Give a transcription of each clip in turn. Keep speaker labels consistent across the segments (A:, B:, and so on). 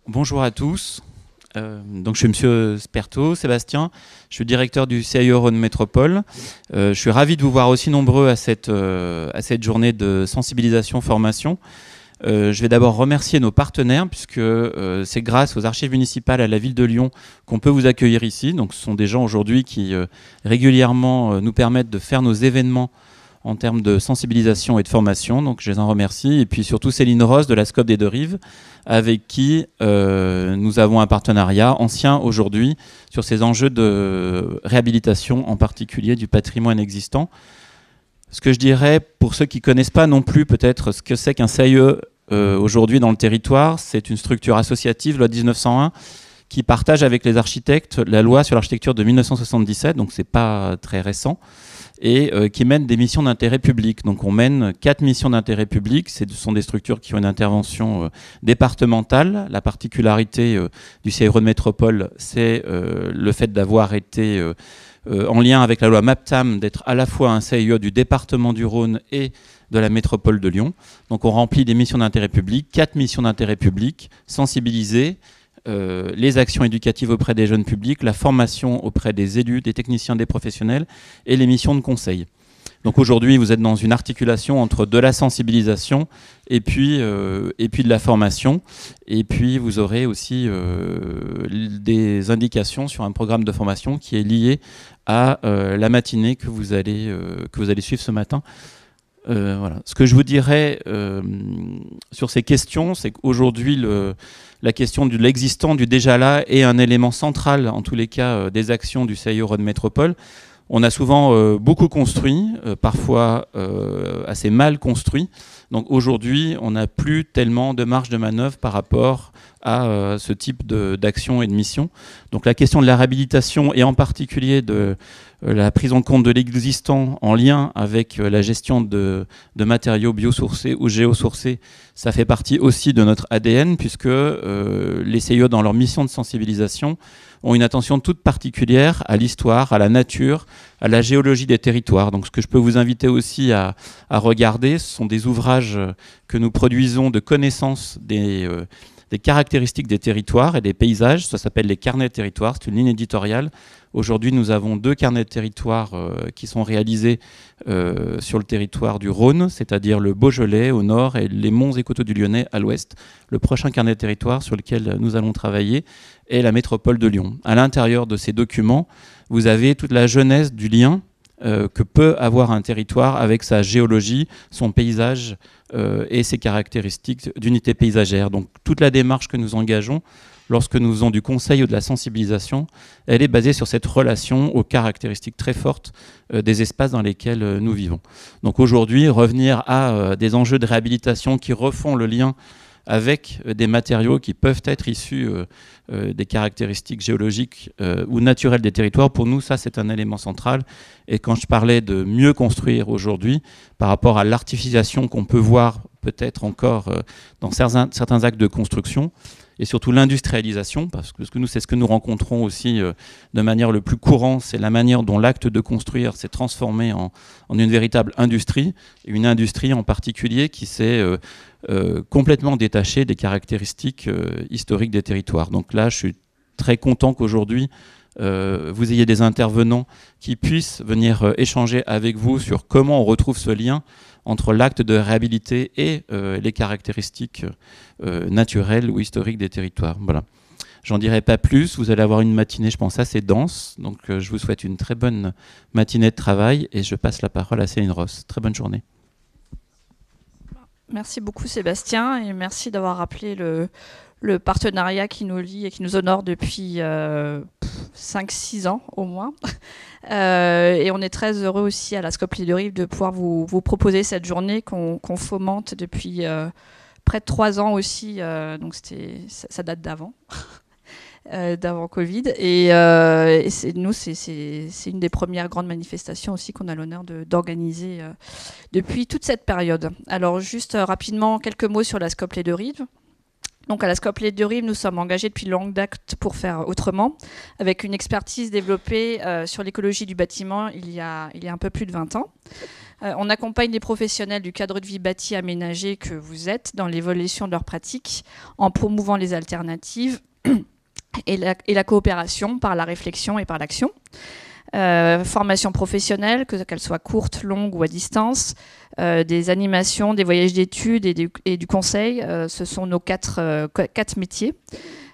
A: Bonjour à tous. Donc je suis Monsieur Sperto, Sébastien. Je suis directeur du CIE Rhône Métropole. Je suis ravi de vous voir aussi nombreux à cette journée de sensibilisation formation. Je vais d'abord remercier nos partenaires puisque c'est grâce aux archives municipales à la ville de Lyon qu'on peut vous accueillir ici. Donc ce sont des gens aujourd'hui qui régulièrement nous permettent de faire nos événements en termes de sensibilisation et de formation, donc je les en remercie. Et puis surtout Céline Ross de la SCOP des Deux-Rives, avec qui nous avons un partenariat ancien aujourd'hui sur ces enjeux de réhabilitation, en particulier du patrimoine existant. Ce que je dirais, pour ceux qui ne connaissent pas non plus peut-être ce que c'est qu'un CIE aujourd'hui dans le territoire, c'est une structure associative, loi 1901, qui partage avec les architectes la loi sur l'architecture de 1977, donc c'est pas très récent, et qui mène des missions d'intérêt public. Donc on mène 4 missions d'intérêt public. Ce sont des structures qui ont une intervention départementale. La particularité du CIE Rhône Métropole, c'est le fait d'avoir été en lien avec la loi MAPTAM, d'être à la fois un CIE du département du Rhône et de la métropole de Lyon. Donc on remplit des missions d'intérêt public, 4 missions d'intérêt public, sensibiliser, les actions éducatives auprès des jeunes publics, la formation auprès des élus, des techniciens, des professionnels et les missions de conseil. Donc aujourd'hui, vous êtes dans une articulation entre de la sensibilisation et puis de la formation. Et puis vous aurez aussi des indications sur un programme de formation qui est lié à la matinée que vous allez suivre ce matin. Voilà. Ce que je vous dirais sur ces questions, c'est qu'aujourd'hui, la question de l'existant, du déjà là, est un élément central, en tous les cas, des actions du CIE Rhône Métropole. On a souvent beaucoup construit, parfois assez mal construit. Donc aujourd'hui, on n'a plus tellement de marge de manœuvre par rapport à ce type d'action et de mission. Donc la question de la réhabilitation et en particulier de la prise en compte de l'existant en lien avec la gestion de matériaux biosourcés ou géosourcés, ça fait partie aussi de notre ADN puisque les CIE dans leur mission de sensibilisation ont une attention toute particulière à l'histoire, à la nature, à la géologie des territoires. Donc ce que je peux vous inviter aussi à regarder, ce sont des ouvrages que nous produisons de connaissance des caractéristiques des territoires et des paysages. Ça s'appelle les carnets de territoires, c'est une ligne éditoriale. Aujourd'hui, nous avons 2 carnets de territoire qui sont réalisés sur le territoire du Rhône, c'est-à-dire le Beaujolais au nord et les monts et coteaux du Lyonnais à l'ouest. Le prochain carnet de territoire sur lequel nous allons travailler est la métropole de Lyon. À l'intérieur de ces documents, vous avez toute la genèse du lien que peut avoir un territoire avec sa géologie, son paysage et ses caractéristiques d'unité paysagère. Donc toute la démarche que nous engageons lorsque nous faisons du conseil ou de la sensibilisation, elle est basée sur cette relation aux caractéristiques très fortes des espaces dans lesquels nous vivons. Donc aujourd'hui, revenir à des enjeux de réhabilitation qui refont le lien avec des matériaux qui peuvent être issus des caractéristiques géologiques ou naturelles des territoires. Pour nous, ça, c'est un élément central. Et quand je parlais de mieux construire aujourd'hui, par rapport à l'artificialisation qu'on peut voir peut-être encore dans certains actes de construction, et surtout l'industrialisation, parce que nous, c'est ce que nous rencontrons aussi de manière le plus courante, c'est la manière dont l'acte de construire s'est transformé en une véritable industrie, et une industrie en particulier qui s'est complètement détachée des caractéristiques historiques des territoires. Donc là, je suis très content qu'aujourd'hui, vous ayez des intervenants qui puissent venir échanger avec vous sur comment on retrouve ce lien entre l'acte de réhabiliter et les caractéristiques naturelles ou historiques des territoires. Voilà. J'en dirai pas plus, vous allez avoir une matinée, je pense, assez dense. Donc je vous souhaite une très bonne matinée de travail et je passe la parole à Céline Ross. Très bonne journée.
B: Merci beaucoup Sébastien et merci d'avoir rappelé le partenariat qui nous lie et qui nous honore depuis 5-6 ans au moins. Et on est très heureux aussi à la SCOP Les Deux-Rives de pouvoir vous proposer cette journée qu'on fomente depuis près de 3 ans aussi. Donc ça date d'avant. D'avant Covid. Et c'est une des premières grandes manifestations aussi qu'on a l'honneur d'organiser depuis toute cette période. Alors juste rapidement, quelques mots sur la SCOP Les Deux-Rives. Donc à la SCOP Les Deux-Rives, nous sommes engagés depuis longue date pour faire autrement, avec une expertise développée sur l'écologie du bâtiment il y a un peu plus de 20 ans. On accompagne les professionnels du cadre de vie bâti aménagé que vous êtes dans l'évolution de leurs pratiques en promouvant les alternatives et la coopération par la réflexion et par l'action. Formation professionnelle, qu'elle soit courte, longue ou à distance, des animations, des voyages d'études et du conseil, ce sont nos quatre métiers.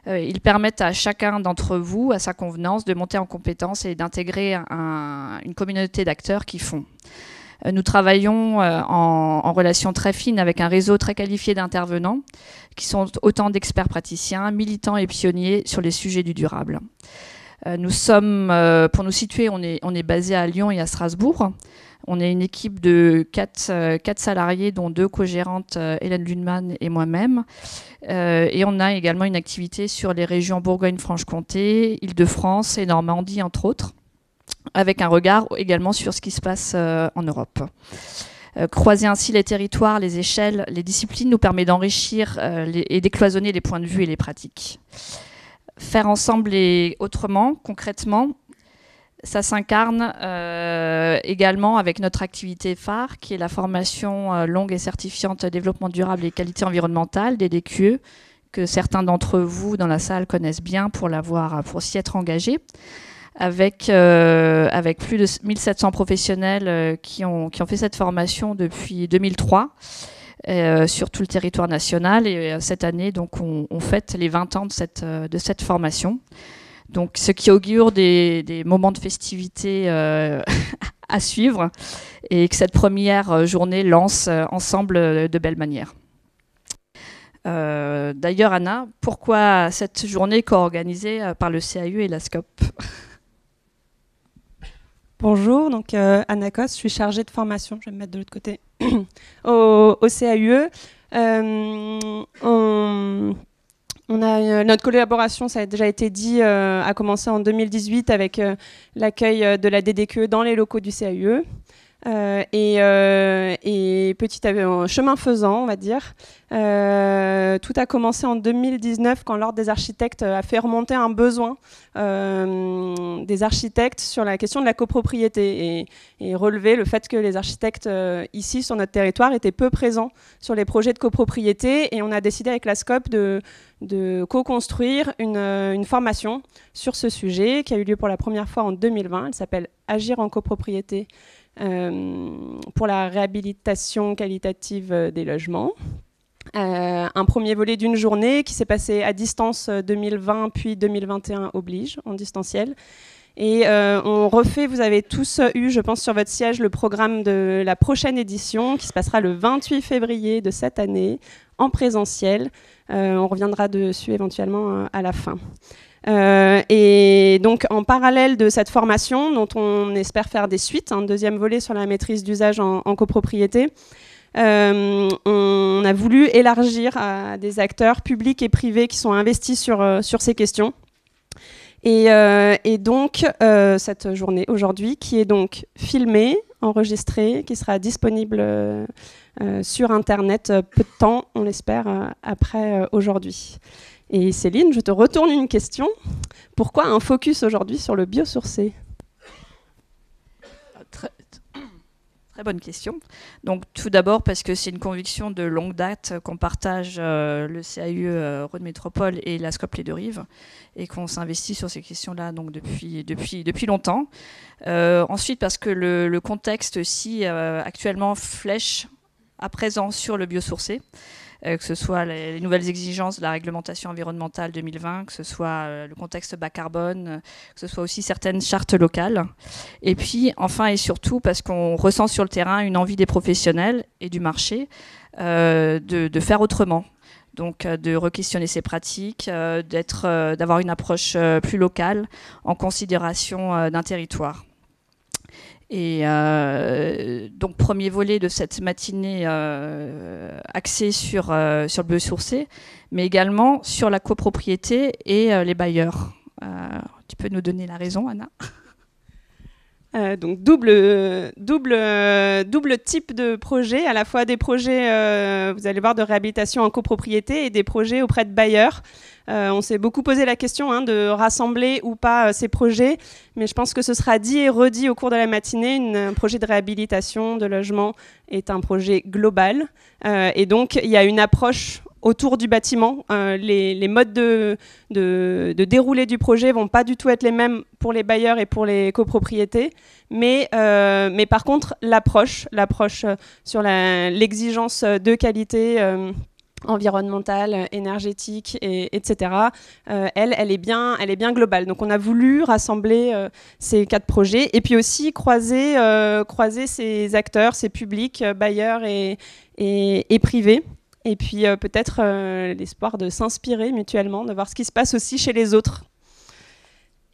B: Ils permettent à chacun d'entre vous, à sa convenance, de monter en compétence et d'intégrer une communauté d'acteurs qui font. Nous travaillons en relation très fine avec un réseau très qualifié d'intervenants qui sont autant d'experts praticiens, militants et pionniers sur les sujets du durable. Nous sommes, pour nous situer, on est basé à Lyon et à Strasbourg. On est une équipe de 4 salariés, dont 2 co-gérantes, Hélène Lundman et moi-même. Et on a également une activité sur les régions Bourgogne-Franche-Comté, Île-de-France et Normandie, entre autres, avec un regard également sur ce qui se passe en Europe. Croiser ainsi les territoires, les échelles, les disciplines nous permet d'enrichir et décloisonner les points de vue et les pratiques. Faire ensemble et autrement, concrètement, ça s'incarne également avec notre activité phare, qui est la formation longue et certifiante développement durable et qualité environnementale, DDQE, que certains d'entre vous dans la salle connaissent bien pour s'y être engagés, avec plus de 1700 professionnels qui ont fait cette formation depuis 2003. Sur tout le territoire national, et cette année donc on fête les 20 ans de cette formation, donc ce qui augure des moments de festivité à suivre, et que cette première journée lance ensemble de belles manières. D'ailleurs, Anna, pourquoi cette journée co-organisée par le CAE et la SCOP?
C: Bonjour, donc Anna Cos, je suis chargée de formation, je vais me mettre de l'autre côté, au CAE. Notre collaboration, ça a déjà été dit, a commencé en 2018 avec l'accueil de la DDQE dans les locaux du CAE. Et petit chemin faisant, on va dire, tout a commencé en 2019 quand l'Ordre des architectes a fait remonter un besoin des architectes sur la question de la copropriété et relever le fait que les architectes ici sur notre territoire étaient peu présents sur les projets de copropriété, et on a décidé avec la SCOP de co-construire une formation sur ce sujet qui a eu lieu pour la première fois en 2020. Elle s'appelle Agir en copropriété pour la réhabilitation qualitative des logements. Un premier volet d'une journée qui s'est passé à distance 2020 puis 2021 oblige, en distanciel. Et on refait, vous avez tous eu, je pense, sur votre siège le programme de la prochaine édition qui se passera le 28 février de cette année en présentiel. On reviendra dessus éventuellement à la fin. Et donc en parallèle de cette formation, dont on espère faire des suites, un deuxième volet sur la maîtrise d'usage en copropriété, on a voulu élargir à des acteurs publics et privés qui sont investis sur ces questions. Et donc cette journée aujourd'hui, qui est donc filmée, enregistrée, qui sera disponible sur Internet peu de temps, on l'espère, après aujourd'hui. Et Céline, je te retourne une question. Pourquoi un focus aujourd'hui sur le biosourcé ?
B: Très bonne question. Donc, tout d'abord, parce que c'est une conviction de longue date qu'on partage le CAE Rhône Métropole et la SCOP Les Deux Rives, et qu'on s'investit sur ces questions-là donc depuis longtemps. Ensuite, parce que le contexte aussi actuellement flèche à présent sur le biosourcé. Que ce soit les nouvelles exigences de la réglementation environnementale 2020, que ce soit le contexte bas carbone, que ce soit aussi certaines chartes locales. Et puis, enfin et surtout, parce qu'on ressent sur le terrain une envie des professionnels et du marché de faire autrement. Donc, de re-questionner ces pratiques, d'avoir une approche plus locale en considération d'un territoire. Et donc premier volet de cette matinée axé sur le biosourcé, mais également sur la copropriété et les bailleurs. Tu peux nous donner la raison, Anna ?
C: Donc double type de projet, à la fois des projets, vous allez voir, de réhabilitation en copropriété et des projets auprès de bailleurs. On s'est beaucoup posé la question de rassembler ou pas ces projets, mais je pense que ce sera dit et redit au cours de la matinée. Un projet de réhabilitation de logement est un projet global, et donc il y a une approche autour du bâtiment. Les modes de déroulé du projet vont pas du tout être les mêmes pour les bailleurs et pour les copropriétés, mais par contre l'approche sur l'exigence de qualité environnementale, énergétique, etc. Elle est bien globale. Donc on a voulu rassembler ces 4 projets et puis aussi croiser ces acteurs, ces publics, bailleurs et privés. Et puis peut-être l'espoir de s'inspirer mutuellement, de voir ce qui se passe aussi chez les autres.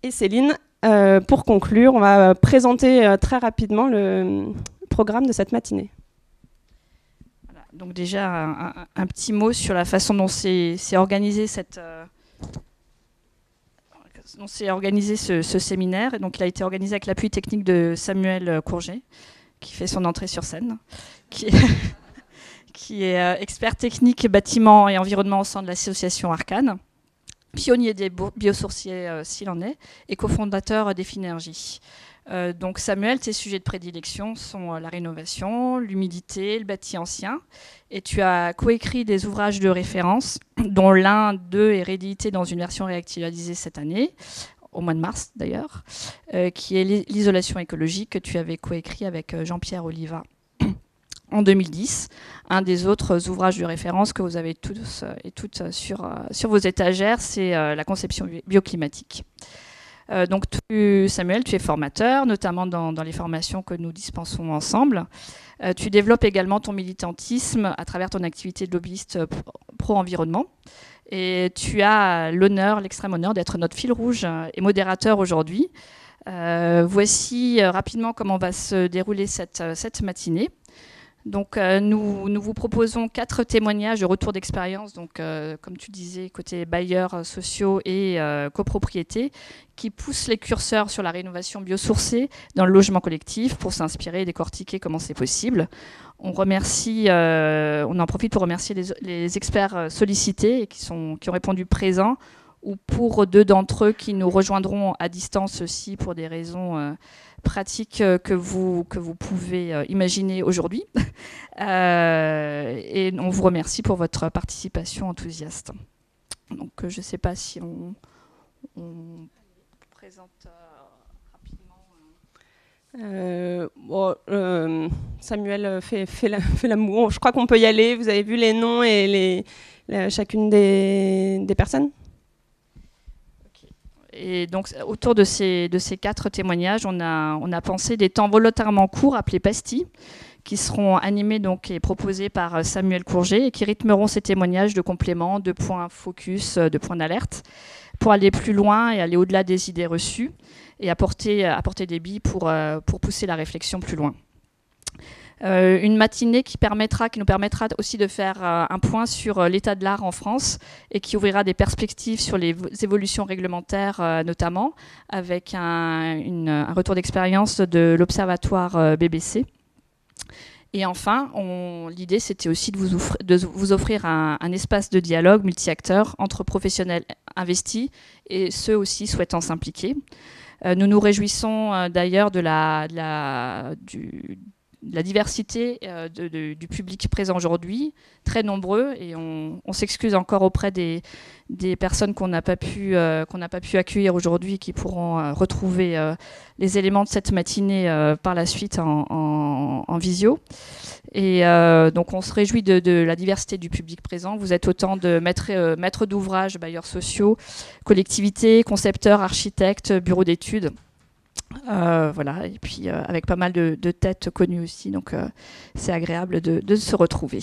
C: Et Céline, pour conclure, on va présenter très rapidement le programme de cette matinée.
B: Voilà, donc déjà, un petit mot sur la façon dont s'est organisé ce séminaire. Et donc, il a été organisé avec l'appui technique de Samuel Courget, qui fait son entrée sur scène, qui est expert technique bâtiment et environnement au sein de l'association Arcane, pionnier des biosourciers s'il en est, et cofondateur d'Effinergie. Donc Samuel, tes sujets de prédilection sont la rénovation, l'humidité, le bâti ancien, et tu as coécrit des ouvrages de référence, dont l'un d'eux est réédité dans une version réactualisée cette année, au mois de mars d'ailleurs, qui est l'isolation écologique, que tu avais coécrit avec Jean-Pierre Oliva en 2010, un des autres ouvrages de référence que vous avez tous et toutes sur vos étagères, c'est la conception bioclimatique. Donc Samuel, tu es formateur, notamment dans les formations que nous dispensons ensemble. Tu développes également ton militantisme à travers ton activité de lobbyiste pro-environnement. Et tu as l'extrême honneur d'être notre fil rouge et modérateur aujourd'hui. Voici rapidement comment va se dérouler cette matinée. Donc, nous vous proposons 4 témoignages de retour d'expérience, donc comme tu disais, côté bailleurs sociaux et copropriété, qui poussent les curseurs sur la rénovation biosourcée dans le logement collectif pour s'inspirer et décortiquer comment c'est possible. On en profite pour remercier les experts sollicités et qui ont répondu présents, ou pour 2 d'entre eux qui nous rejoindront à distance aussi pour des raisons pratiques que vous pouvez imaginer aujourd'hui. Et on vous remercie pour votre participation enthousiaste. Donc je ne sais pas si on présente rapidement.
C: Samuel fait l'amour. Je crois qu'on peut y aller. Vous avez vu les noms et chacune des personnes.
B: Et donc, autour de ces 4 témoignages, on a pensé des temps volontairement courts appelés pastilles, qui seront animés donc, et proposés par Samuel Courget et qui rythmeront ces témoignages de compléments, de points focus, de points d'alerte, pour aller plus loin et aller au-delà des idées reçues et apporter des billes pour pousser la réflexion plus loin. Une matinée qui nous permettra aussi de faire un point sur l'état de l'art en France et qui ouvrira des perspectives sur les évolutions réglementaires notamment, avec un retour d'expérience de l'Observatoire BBC. Et enfin, l'idée, c'était aussi de vous offrir un espace de dialogue multi-acteurs entre professionnels investis et ceux aussi souhaitant s'impliquer. Nous nous réjouissons d'ailleurs de la diversité du public présent aujourd'hui, très nombreux, et on s'excuse encore auprès des personnes qu'on n'a pas pu accueillir aujourd'hui, qui pourront retrouver les éléments de cette matinée par la suite en visio. Et donc on se réjouit de la diversité du public présent. Vous êtes autant de maîtres d'ouvrage, bailleurs sociaux, collectivités, concepteurs, architectes, bureaux d'études. Voilà, et puis avec pas mal de têtes connues aussi, donc c'est agréable de se retrouver.